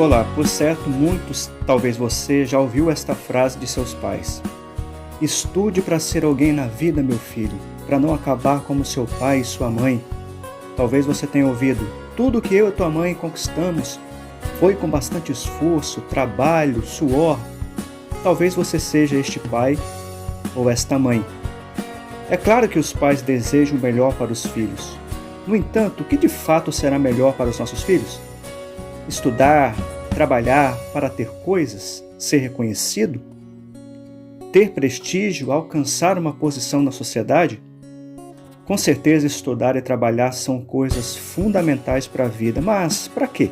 Olá, por certo, muitos, talvez você, já ouviu esta frase de seus pais. Estude para ser alguém na vida, meu filho, para não acabar como seu pai e sua mãe. Talvez você tenha ouvido, tudo que eu e tua mãe conquistamos foi com bastante esforço, trabalho, suor. Talvez você seja este pai ou esta mãe. É claro que os pais desejam o melhor para os filhos. No entanto, o que de fato será melhor para os nossos filhos? Estudar, trabalhar para ter coisas, ser reconhecido, ter prestígio, alcançar uma posição na sociedade? Com certeza, estudar e trabalhar são coisas fundamentais para a vida, mas para quê?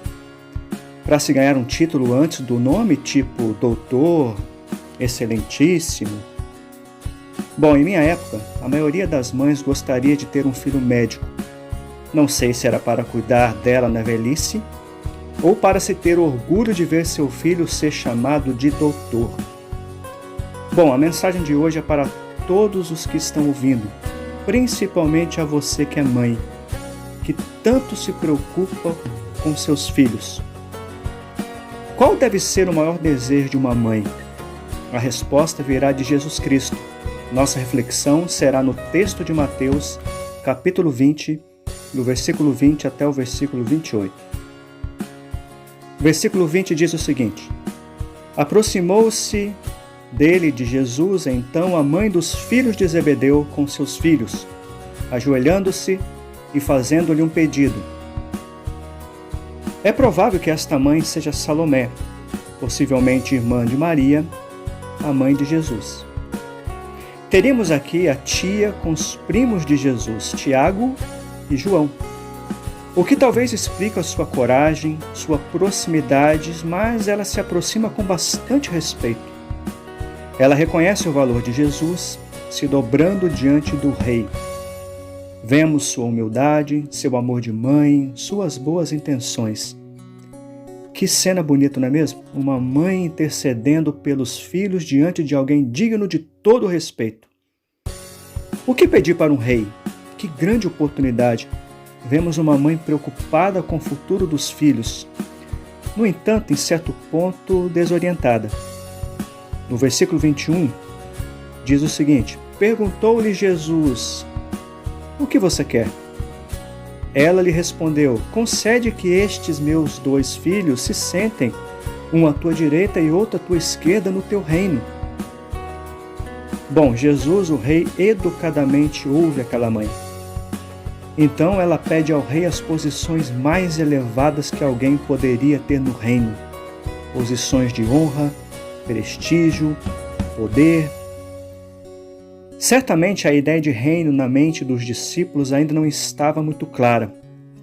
Para se ganhar um título antes do nome, tipo doutor, excelentíssimo? Bom, em minha época, a maioria das mães gostaria de ter um filho médico. Não sei se era para cuidar dela na velhice ou para se ter orgulho de ver seu filho ser chamado de doutor. Bom, a mensagem de hoje é para todos os que estão ouvindo, principalmente a você que é mãe, que tanto se preocupa com seus filhos. Qual deve ser o maior desejo de uma mãe? A resposta virá de Jesus Cristo. Nossa reflexão será no texto de Mateus, capítulo 20, do versículo 20 até o versículo 28. Versículo 20 diz o seguinte: Aproximou-se dele, de Jesus, então a mãe dos filhos de Zebedeu com seus filhos, ajoelhando-se e fazendo-lhe um pedido. É provável que esta mãe seja Salomé, possivelmente irmã de Maria, a mãe de Jesus. Teríamos aqui a tia com os primos de Jesus, Tiago e João. O que talvez explica sua coragem, sua proximidade, mas ela se aproxima com bastante respeito. Ela reconhece o valor de Jesus, se dobrando diante do rei. Vemos sua humildade, seu amor de mãe, suas boas intenções. Que cena bonita, não é mesmo? Uma mãe intercedendo pelos filhos diante de alguém digno de todo respeito. O que pedir para um rei? Que grande oportunidade! Vemos uma mãe preocupada com o futuro dos filhos. No entanto, em certo ponto, desorientada. No versículo 21, diz o seguinte: Perguntou-lhe Jesus: O que você quer? Ela lhe respondeu: Concede que estes meus 2 filhos se sentem, um à tua direita e outro à tua esquerda, no teu reino. Bom, Jesus, o rei, educadamente ouve aquela mãe. Então ela pede ao rei as posições mais elevadas que alguém poderia ter no reino. Posições de honra, prestígio, poder. Certamente a ideia de reino na mente dos discípulos ainda não estava muito clara.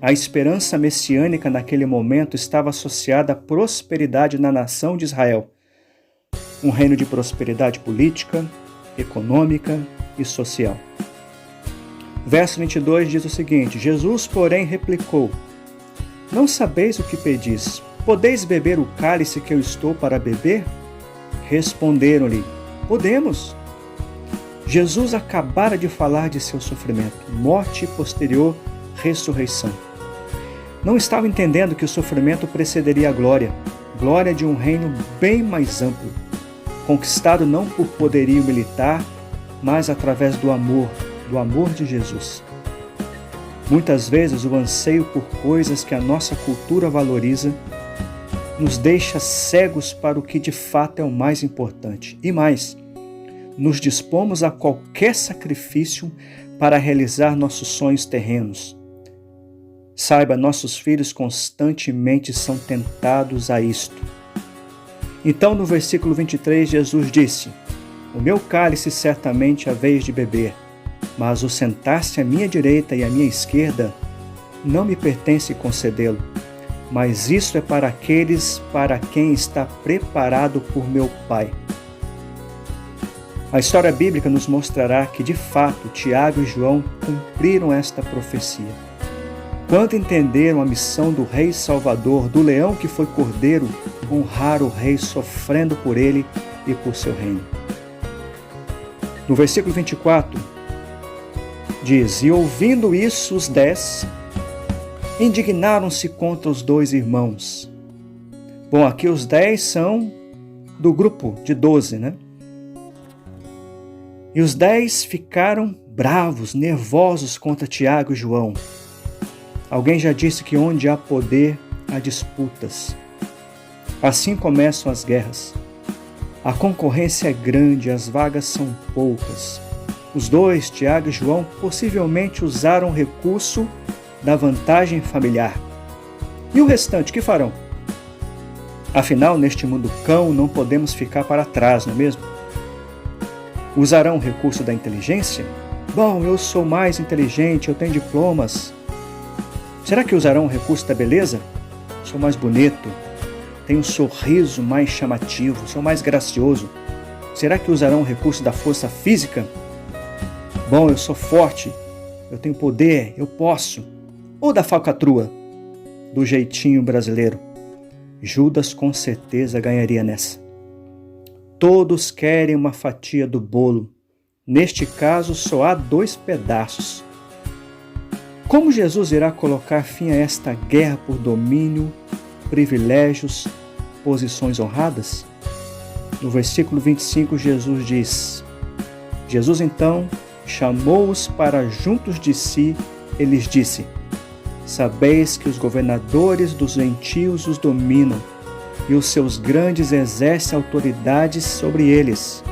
A esperança messiânica naquele momento estava associada à prosperidade na nação de Israel. Um reino de prosperidade política, econômica e social. Verso 22 diz o seguinte: Jesus, porém, replicou: Não sabeis o que pedis? Podeis beber o cálice que eu estou para beber? Responderam-lhe: Podemos. Jesus acabara de falar de seu sofrimento, morte e posterior ressurreição. Não estava entendendo que o sofrimento precederia a glória de um reino bem mais amplo, conquistado não por poderio militar, mas através do amor de Jesus. Muitas vezes o anseio por coisas que a nossa cultura valoriza nos deixa cegos para o que de fato é o mais importante. E mais, nos dispomos a qualquer sacrifício para realizar nossos sonhos terrenos. Saiba, nossos filhos constantemente são tentados a isto. Então, no versículo 23, Jesus disse: O meu cálice certamente haveis de beber, mas o sentar-se à minha direita e à minha esquerda não me pertence concedê-lo, mas isso é para aqueles para quem está preparado por meu Pai. A história bíblica nos mostrará que, de fato, Tiago e João cumpriram esta profecia. Quando entenderam a missão do Rei Salvador, do leão que foi cordeiro, honraram o Rei sofrendo por ele e por seu reino. No versículo 24, diz: E ouvindo isso, os 10 indignaram-se contra os 2 irmãos. Bom, aqui os 10 são do grupo de 12, né? E os 10 ficaram bravos, nervosos contra Tiago e João. Alguém já disse que onde há poder, há disputas. Assim começam as guerras. A concorrência é grande, as vagas são poucas. Os dois, Tiago e João, possivelmente usaram o recurso da vantagem familiar. E o restante, que farão? Afinal, neste mundo cão, não podemos ficar para trás, não é mesmo? Usarão o recurso da inteligência? Bom, eu sou mais inteligente, eu tenho diplomas. Será que usarão o recurso da beleza? Sou mais bonito, tenho um sorriso mais chamativo, sou mais gracioso. Será que usarão o recurso da força física? Bom, eu sou forte, eu tenho poder, eu posso. Ou da falcatrua, do jeitinho brasileiro? Judas com certeza ganharia nessa. Todos querem uma fatia do bolo. Neste caso, só há 2 pedaços. Como Jesus irá colocar fim a esta guerra por domínio, privilégios, posições honradas? No versículo 25, Jesus diz: Jesus então chamou-os para juntos de si, e lhes disse: sabeis que os governadores dos gentios os dominam, e os seus grandes exercem autoridades sobre eles.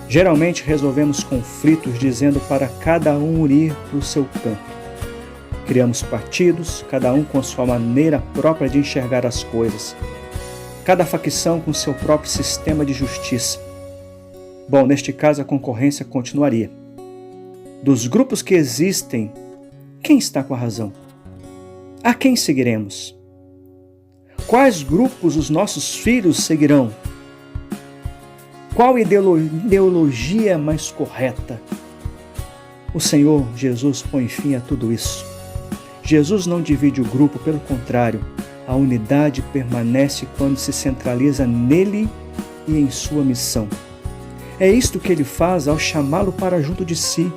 Geralmente resolvemos conflitos dizendo para cada um ir para o seu canto. Criamos partidos, cada um com sua maneira própria de enxergar as coisas. Cada facção com seu próprio sistema de justiça. Bom, neste caso a concorrência continuaria. Dos grupos que existem, quem está com a razão? A quem seguiremos? Quais grupos os nossos filhos seguirão? Qual ideologia mais correta? O Senhor Jesus põe fim a tudo isso. Jesus não divide o grupo, pelo contrário, a unidade permanece quando se centraliza nele e em sua missão. É isto que ele faz ao chamá-lo para junto de si.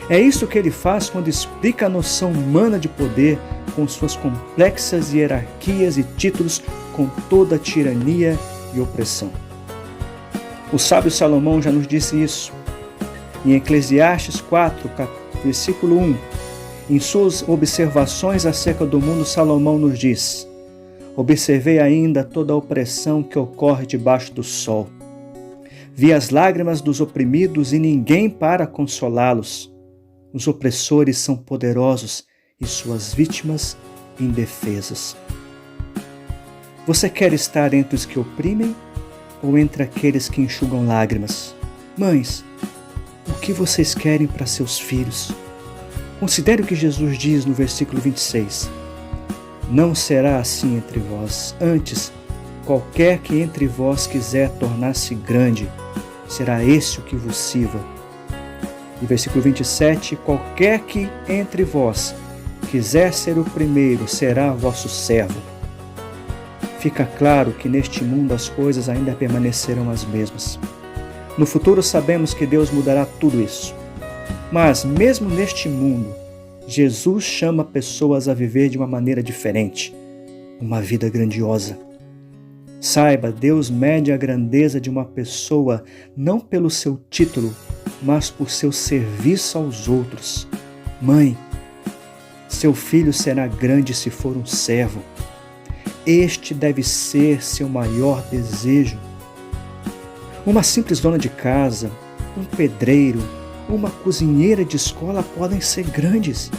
É isso que ele faz quando explica a noção humana de poder com suas complexas hierarquias e títulos, com toda a tirania e opressão. O sábio Salomão já nos disse isso. Em Eclesiastes 4, versículo 1, em suas observações acerca do mundo, Salomão nos diz: observei ainda toda a opressão que ocorre debaixo do sol. Vi as lágrimas dos oprimidos e ninguém para consolá-los. Os opressores são poderosos e suas vítimas indefesas. Você quer estar entre os que oprimem ou entre aqueles que enxugam lágrimas? Mães, o que vocês querem para seus filhos? Considere o que Jesus diz no versículo 26. Não será assim entre vós. Antes, qualquer que entre vós quiser tornar-se grande, será esse o que vos sirva. E versículo 27, qualquer que entre vós quiser ser o primeiro, será vosso servo. Fica claro que neste mundo as coisas ainda permanecerão as mesmas. No futuro sabemos que Deus mudará tudo isso. Mas mesmo neste mundo, Jesus chama pessoas a viver de uma maneira diferente, uma vida grandiosa. Saiba, Deus mede a grandeza de uma pessoa não pelo seu título, mas por seu serviço aos outros. Mãe, seu filho será grande se for um servo. Este deve ser seu maior desejo. Uma simples dona de casa, um pedreiro, uma cozinheira de escola podem ser grandes.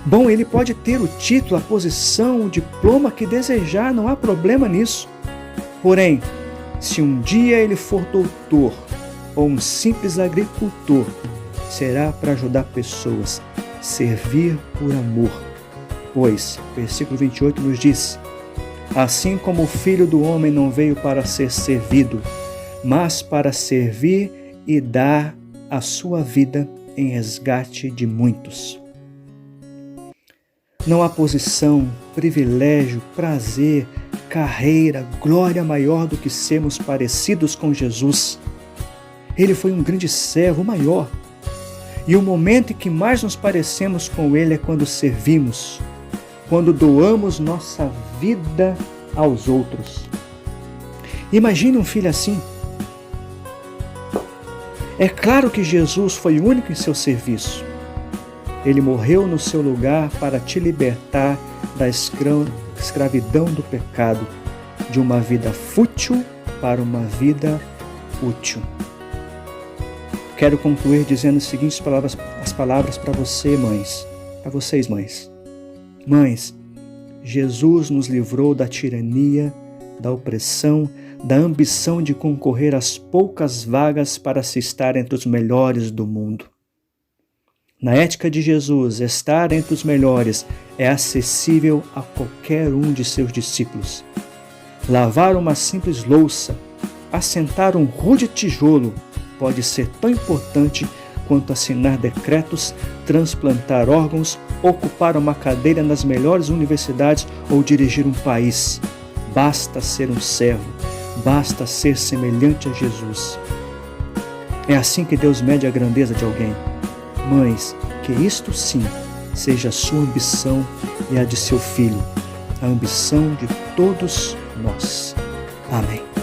Bom, ele pode ter o título, a posição, o diploma que desejar, não há problema nisso. Porém, se um dia ele for doutor ou um simples agricultor, será para ajudar pessoas, servir por amor. Pois, versículo 28 nos diz: assim como o Filho do Homem não veio para ser servido, mas para servir e dar a sua vida em resgate de muitos. Não há posição, privilégio, prazer, carreira, glória maior do que sermos parecidos com Jesus. Ele foi um grande servo, o maior. E o momento em que mais nos parecemos com Ele é quando servimos, quando doamos nossa vida aos outros. Imagine um filho assim. É claro que Jesus foi único em seu serviço. Ele morreu no seu lugar para te libertar da escravidão do pecado, de uma vida fútil para uma vida útil. Quero concluir dizendo as seguintes palavras para você, mães, para vocês, mães. Mães, Jesus nos livrou da tirania, da opressão, da ambição de concorrer às poucas vagas para se estar entre os melhores do mundo. Na ética de Jesus, estar entre os melhores é acessível a qualquer um de seus discípulos. Lavar uma simples louça, assentar um rude tijolo, pode ser tão importante quanto assinar decretos, transplantar órgãos, ocupar uma cadeira nas melhores universidades ou dirigir um país. Basta ser um servo, basta ser semelhante a Jesus. É assim que Deus mede a grandeza de alguém. Mães, que isto sim seja a sua ambição e a de seu filho, a ambição de todos nós. Amém.